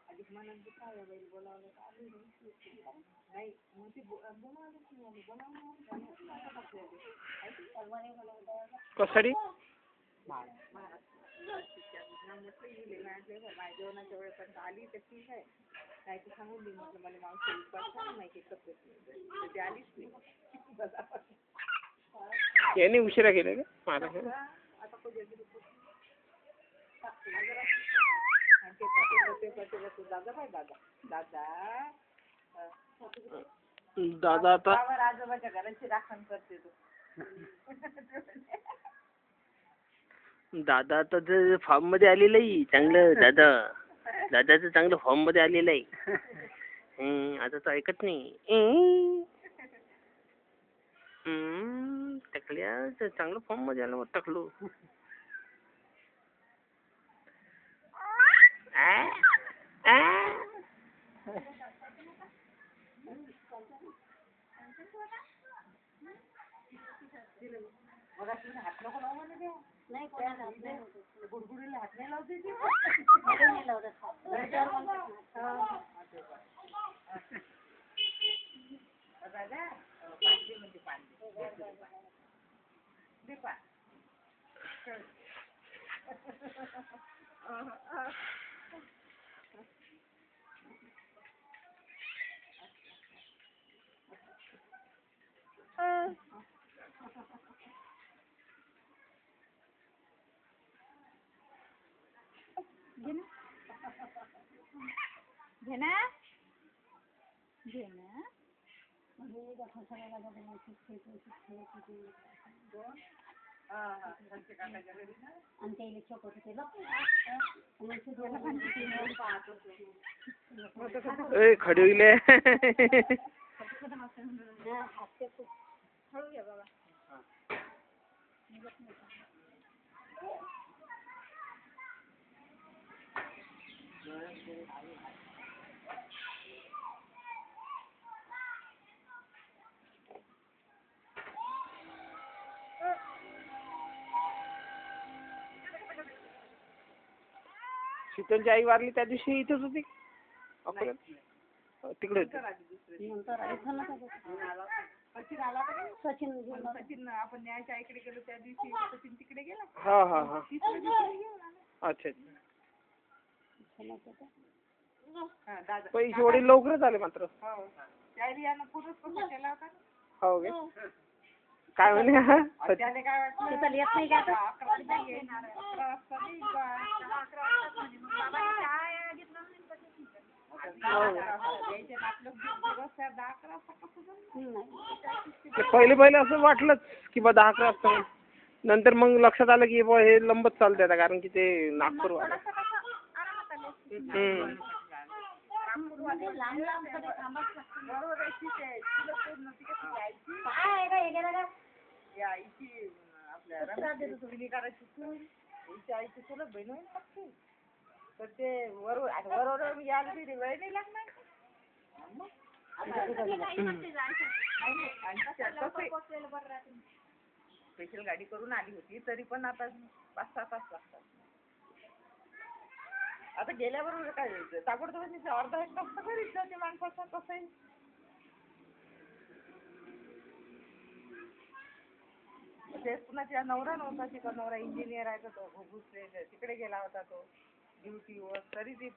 अधिक मनात काय बैल बोलावलं का आली नाही मग ती कशासाठी जेवणाच्या वेळेपर्यंत आली तर ठीक आहे नाही तर सांगून दे म्हटलं मला मावशी विश्वास नाही करत ते आलीच नाही याने उशिरा केले का आता दादा बाय दादा दादा दादा आता आजोबाच्या घराची राखण करते तू दादा आता फॉर्म मध्ये आलेलं आहे चांगलं दादाचं चांगलं फॉर्म मध्ये आलेलं आहे आता तो ऐकत नाही टकल्या चांगलं फॉर्म मध्ये आलं मग टकलो हात नको लावू म्हणे ते नाही गुडगुडीला हात नाही लावते दादा पांडे म्हणजे पांडे दे पा घेना घेना खडविले हळू घ्या बाबा शीतलची आई वारली त्या दिवशी इथेच होती तिकडे सचिन आपण न्यायच्या आईकडे गेलो त्या दिवशी सचिन तिकडे गेला हा अच्छा पैसे वडील लवकरच आले मात्र हो काय म्हणे त्याने काय वाटलं येत नाही पहिले असं वाटलंच की बा 10-11 वाजता नंतर मग लक्षात आलं की बा हे लंबच चालते आता कारण की ते नागपूर वाला आईची चुलत बहीण होईल पक्की तर ते वरोवर यायला वेळ नाही लागणार स्पेशल गाडी करून आली होती तरी पण आता 5-6 तास लागतात आता गेल्याबरोबर काय ताबडतोब अर्धा 1 तास तर घरीच जाते माणसाचा कसंही तेच पुन्हा तिला नवरा नव्हता तिचा नवरा इंजिनियर आहे तो तिकडे गेला होता तो ड्युटीवर तरी ती